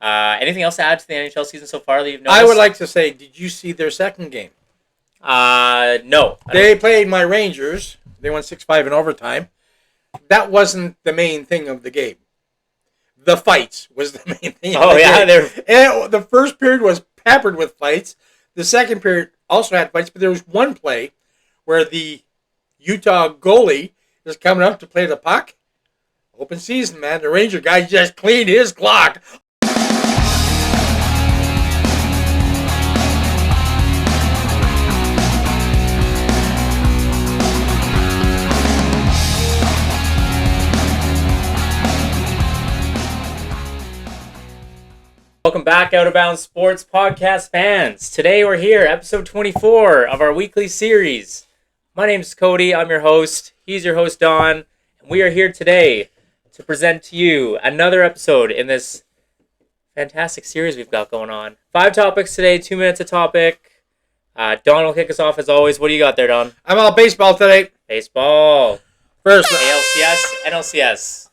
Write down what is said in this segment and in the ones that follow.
Anything else to add to the NHL season so far that you've I noticed? would like to say, did you see their second game? No. They played my Rangers. They won 6-5 in overtime. That wasn't the main thing of the game. The fights was the main thing. Oh, yeah. And the first period was peppered with fights. The second period also had fights, but there was one play where the Utah goalie is coming up to play the puck. Open season, man. The Ranger guy just cleaned his clock. Welcome back, Out of Bounds Sports Podcast fans. Today we're here, episode 24 of our weekly series. My name's Cody. I'm your host. He's your host, Don. And we are here today to present to you another episode in this fantastic series we've got going on. 5 topics today, 2 minutes a topic. Don will kick us off as always. What do you got there, Don? I'm all baseball today. Baseball. First, ALCS, NLCS.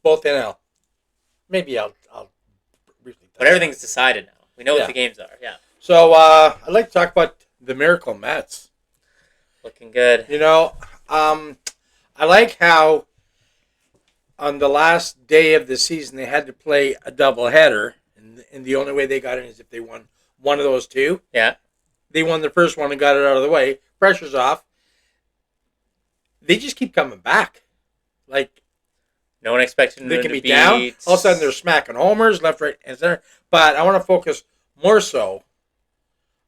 both NL. Maybe I'll briefly touch But everything's decided now. We know Yeah. what the games are. Yeah. So, I'd like to talk about the Miracle Mets. Looking good. You know, I like how on the last day of the season they had to play a doubleheader, and the only way they got in is if they won one of those two. Yeah. They won the first one and got it out of the way. Pressure's off. They just keep coming back. Like, No one expected them they to can be beat. down. All of a sudden they're smacking homers left, right, and center. But I want to focus more so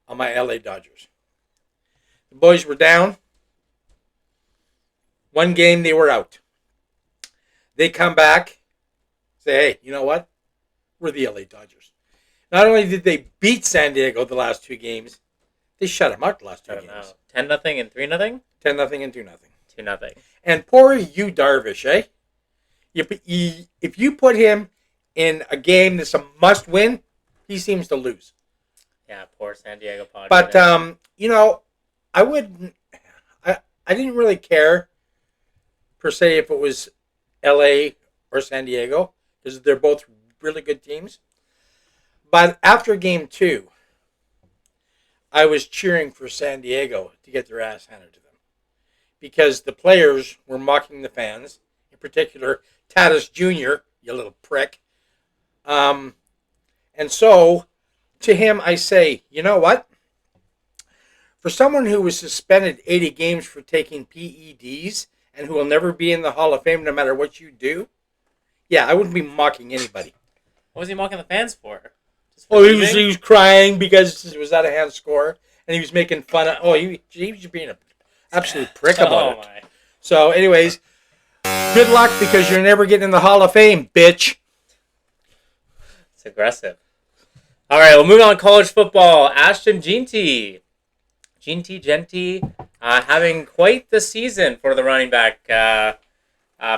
on my LA Dodgers. The boys were down. One game they were out. They come back, say, hey, you know what? We're the LA Dodgers. Not only did they beat San Diego the last 2 games, they shut them out the last 2 games. 10-0 and 3-0? 10-0 and 2-0. 2-0. And poor Yu Darvish, eh? If you put him in a game that's a must-win, he seems to lose. Yeah, poor San Diego Padres. But, you know, I didn't really care, per se, if it was LA or San Diego, because they're both really good teams. But after game 2, I was cheering for San Diego to get their ass handed to them. Because the players were mocking the fans, in particular, Tatis Jr., you little prick. And so, to him, I say, you know what? For someone who was suspended 80 games for taking PEDs and who will never be in the Hall of Fame no matter what you do, yeah, I wouldn't be mocking anybody. What was he mocking the fans for? He was crying because it was out of hand score, and he was making fun of. He was being an absolute prick about it. My. So, anyways, good luck because you're never getting in the Hall of Fame, bitch. It's aggressive. All right, we'll move on to college football. Ashton Jeanty, having quite the season for the running back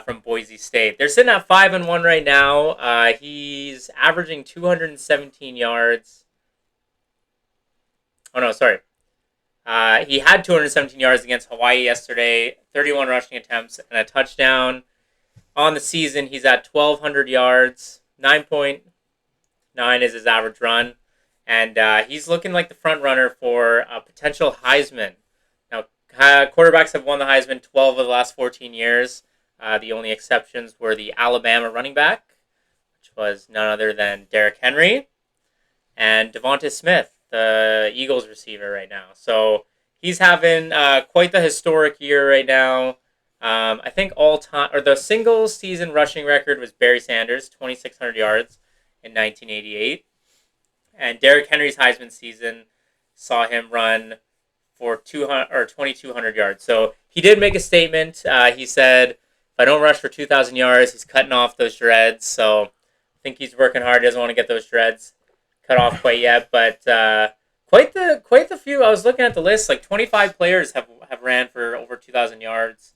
from Boise State. They're sitting at 5-1 right now. He's averaging 217 yards. Oh, no, sorry. He had 217 yards against Hawaii yesterday, 31 rushing attempts, and a touchdown. On the season, he's at 1,200 yards, 9.9 is his average run, and he's looking like the front runner for a potential Heisman. Now, quarterbacks have won the Heisman 12 of the last 14 years. The only exceptions were the Alabama running back, which was none other than Derrick Henry, and Devonta Smith, the Eagles receiver right now. So he's having quite the historic year right now. I think the single season rushing record was Barry Sanders, 2,600 yards in 1988. And Derrick Henry's Heisman season saw him run for 2,200 yards. So he did make a statement. He said, if I don't rush for 2,000 yards, he's cutting off those dreads. So I think he's working hard. He doesn't want to get those dreads cut off quite yet. But quite the few. I was looking at the list. Like 25 players have ran for over 2,000 yards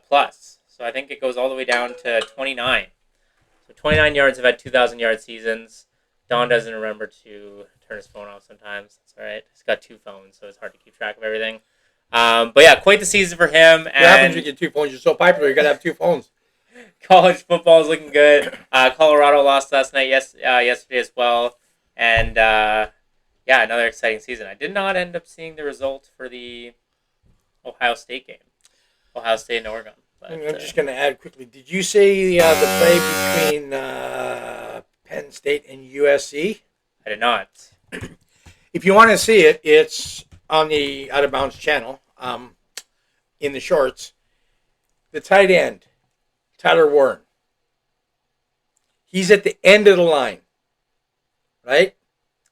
plus. So I think it goes all the way down to 29. So 29 yards have had 2,000-yard seasons. Don doesn't remember to turn his phone off sometimes. That's all right. He's got 2 phones, so it's hard to keep track of everything. But yeah, quite the season for him. What happens when you get 2 phones? You're so popular, you got to have 2 phones. College football is looking good. Colorado lost last night, yesterday as well. And yeah, another exciting season. I did not end up seeing the result for the Ohio State game. Ohio State and Oregon. But, I'm just going to add quickly. Did you say the play between Penn State and USC? I did not. If you want to see it, it's on the Out of Bounds channel in the shorts. The tight end, Tyler Warren. He's at the end of the line, right?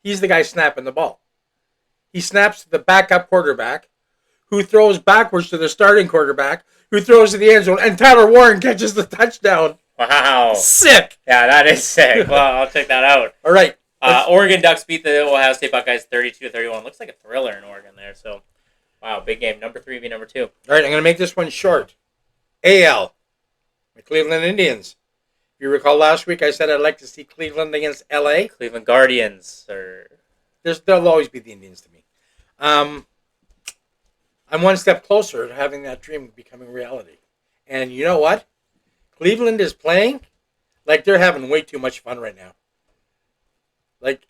He's the guy snapping the ball. He snaps to the backup quarterback, who throws backwards to the starting quarterback, who throws to the end zone, and Tyler Warren catches the touchdown. Wow. Sick. Yeah, that is sick. Well, I'll check that out. All right. Oregon Ducks beat the Ohio State Buckeyes 32-31. Looks like a thriller in Oregon there. So, wow, big game. Number 3 v. number 2. All right, I'm going to make this one short. AL, the Cleveland Indians. If you recall last week, I said I'd like to see Cleveland against LA. Cleveland Guardians. They'll always be the Indians to me. I'm one step closer to having that dream becoming reality. And you know what? Cleveland is playing like they're having way too much fun right now. Like,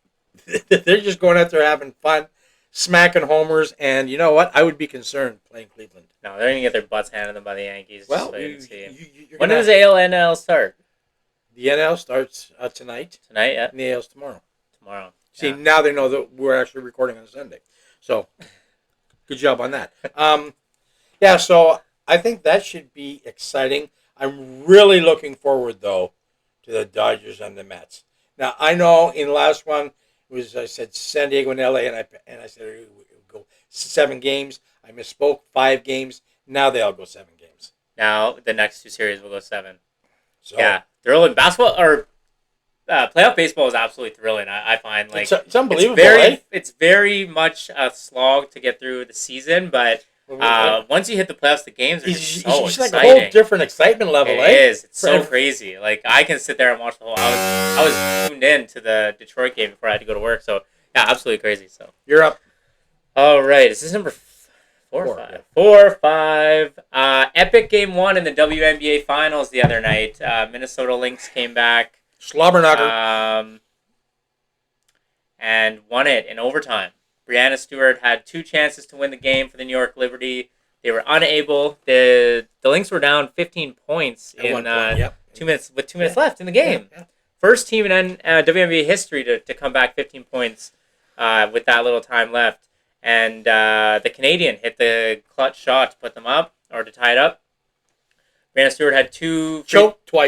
they're just going out there having fun, smacking homers, and you know what? I would be concerned playing Cleveland. No, they're going to get their butts handed to them by the Yankees. Well, when does the AL start? The NL starts tonight. Tonight, yeah. And the AL's tomorrow. Tomorrow. See, now they know that we're actually recording on Sunday. So, good job on that. Yeah, so I think that should be exciting. I'm really looking forward, though, to the Dodgers and the Mets. Now, I know in the last one, I said San Diego and LA, and I said it would go 7 games. I misspoke, 5 games. Now they all go 7 games. Now the next 2 series will go 7. So, yeah, thrilling. Basketball or playoff baseball is absolutely thrilling. I find like it's unbelievable. It's very much a slog to get through the season, but once you hit the playoffs, the games are just so exciting. Like a whole different excitement level. It is. It's so crazy. Like I can sit there and watch the whole. I was tuned in to the Detroit game before I had to go to work. So yeah, absolutely crazy. So you're up. All right, is this number 4 or 5? Yeah. 4 or 5. Epic game 1 in the WNBA Finals the other night. Minnesota Lynx came back. Slobberknocker. And won it in overtime. Breanna Stewart had 2 chances to win the game for the New York Liberty. They were unable. The Lynx were down 15 points in 2 minutes with 2 minutes left in the game. Yeah. First team in WNBA history to come back 15 points with that little time left. And the Canadian hit the clutch shot to put them up or to tie it up. Breanna Stewart had 2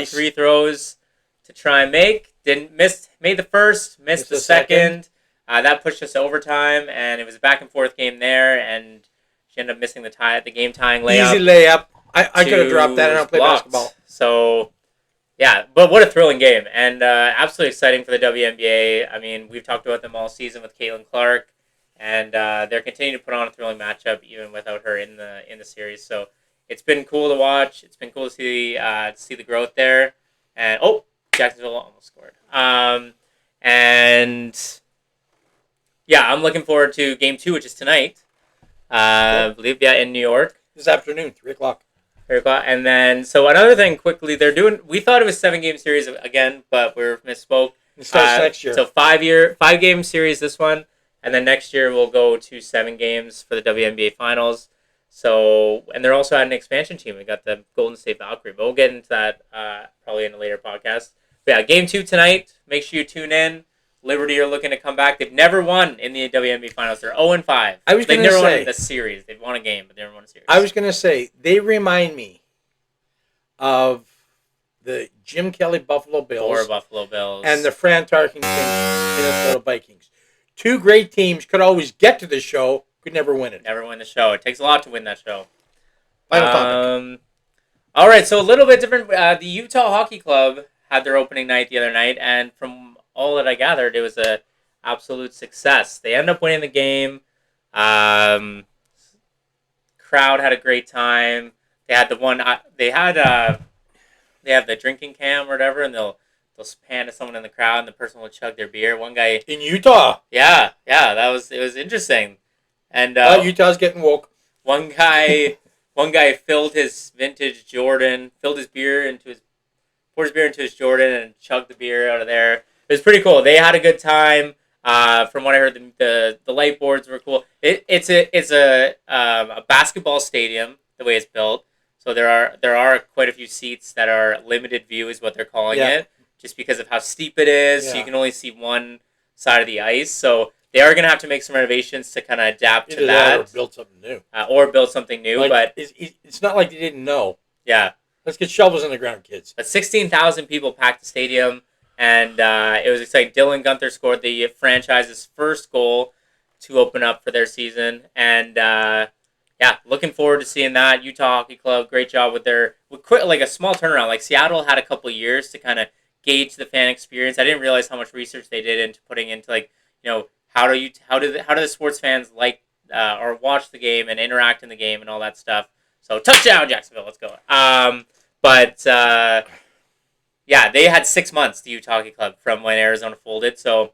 free throws to try and make. Didn't miss. Made the first, missed the second. That pushed us to overtime, and it was a back and forth game there. And she ended up missing the game tying layup. Easy layup. I could have dropped that. I don't play basketball. So yeah, but what a thrilling game, and absolutely exciting for the WNBA. I mean, we've talked about them all season with Caitlin Clark, and they're continuing to put on a thrilling matchup even without her in the series. So it's been cool to watch. It's been cool to see the growth there. And Jacksonville almost scored. And yeah, I'm looking forward to game 2, which is tonight. I believe, in New York. This afternoon, 3 o'clock. 3 o'clock. And then, so another thing quickly, we thought it was 7-game series again, but we misspoke. It starts next year. So 5-game series this one, and then next year we'll go to 7 games for the WNBA Finals. So, and they're also at an expansion team. We got the Golden State Valkyrie, but we'll get into that probably in a later podcast. But yeah, game 2 tonight. Make sure you tune in. Liberty are looking to come back. They've never won in the WNBA Finals. They're 0-5. They've never won the series. They've won a game, but they never won a series. I was going to say, they remind me of the Jim Kelly Buffalo Bills. Or Buffalo Bills. And the Fran Tarkenton Minnesota Vikings. 2 great teams, could always get to the show, could never win it. Never win the show. It takes a lot to win that show. Final topic. All right, so a little bit different. The Utah Hockey Club had their opening night the other night, and from all that I gathered, it was a absolute success. They ended up winning the game. Crowd had a great time. They had they have the drinking cam or whatever, and they'll pan to someone in the crowd, and the person will chug their beer. One guy in Utah. Yeah, it was interesting. And Utah's getting woke. One guy filled his vintage Jordan, filled his beer into his pours beer into his Jordan and chugged the beer out of there. It was pretty cool. They had a good time. From what I heard, the light boards were cool. It's a basketball stadium the way it's built. So there are quite a few seats that are limited view is what they're calling it, just because of how steep it is. Yeah. So you can only see one side of the ice. So they are going to have to make some renovations to kind of adapt to that. Or build something new. Like, but it's not like they didn't know. Yeah. Let's get shovels in the ground, kids. But 16,000 people packed the stadium, and it was exciting. Dylan Gunther scored the franchise's first goal to open up for their season, and looking forward to seeing that. Utah Hockey Club, great job with like a small turnaround. Like Seattle had a couple of years to kind of gauge the fan experience. I didn't realize how much research they did into putting into how do the sports fans like or watch the game and interact in the game and all that stuff. So touchdown Jacksonville, let's go. They had 6 months, the Utah Hockey Club, from when Arizona folded. So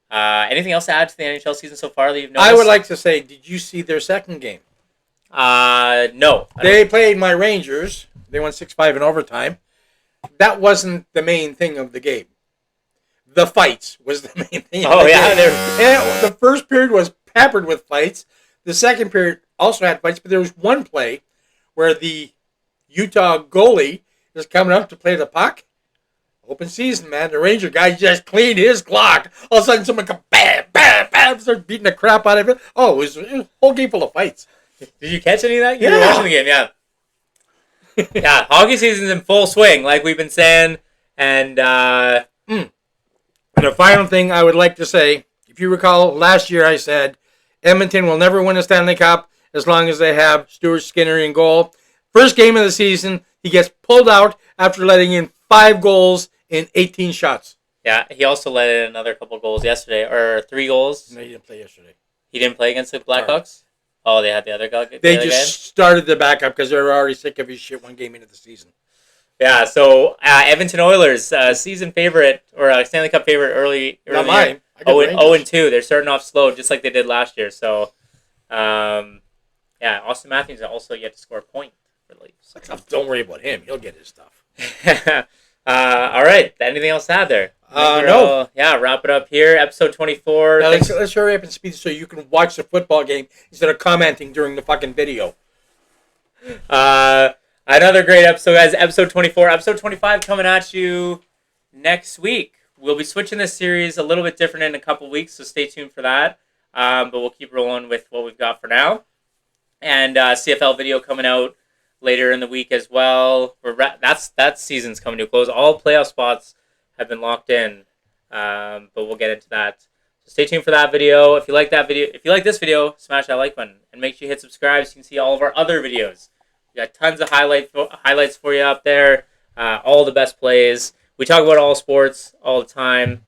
anything else to add to the NHL season so far that you've noticed? I would like to say, did you see their second game? No. They played my Rangers. They won 6-5 in overtime. That wasn't the main thing of the game. The fights was the main thing. The first period was peppered with fights. The second period also had fights, but there was one play where the Utah goalie is coming up to play the puck. Open season, man. The Ranger guy just cleaned his clock. All of a sudden, someone comes, bam, bam, bam, start beating the crap out of it. Oh, it was a whole game full of fights. Did you catch any of that? You were watching the game, yeah. Yeah, hockey season's in full swing, like we've been saying. And the final thing I would like to say, if you recall, last year I said Edmonton will never win a Stanley Cup as long as they have Stuart Skinner in goal. First game of the season, he gets pulled out after letting in 5 goals in 18 shots. Yeah, he also let in another couple goals yesterday, or 3 goals. No, he didn't play yesterday. He didn't play against the Blackhawks? Oh, they had the other guy. They just started the backup because they were already sick of his shit one game into the season. Yeah, so Edmonton Oilers, season favorite, or Stanley Cup favorite early Not mine. 0-2. They're starting off slow, just like they did last year. So, Austin Matthews also yet to score a point for the Leafs. Don't worry about him. He'll get his stuff. All right. Anything else to add there? No. Wrap it up here. Episode 24. Now, let's hurry up and speed so you can watch the football game instead of commenting during the fucking video. Another great episode, guys. Episode 24. Episode 25 coming at you next week. We'll be switching this series a little bit different in a couple weeks, so stay tuned for that. But we'll keep rolling with what we've got for now. And CFL video coming out later in the week as well. That season's coming to a close. All playoff spots have been locked in, but we'll get into that. So stay tuned for that video. If you like this video, smash that like button and make sure you hit subscribe so you can see all of our other videos. We got tons of highlights for you up there. All the best plays. We talk about all sports all the time,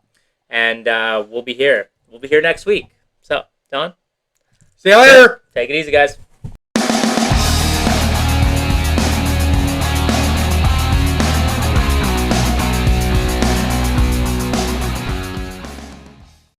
and we'll be here. We'll be here next week. So, Don, see you later. Take it easy, guys.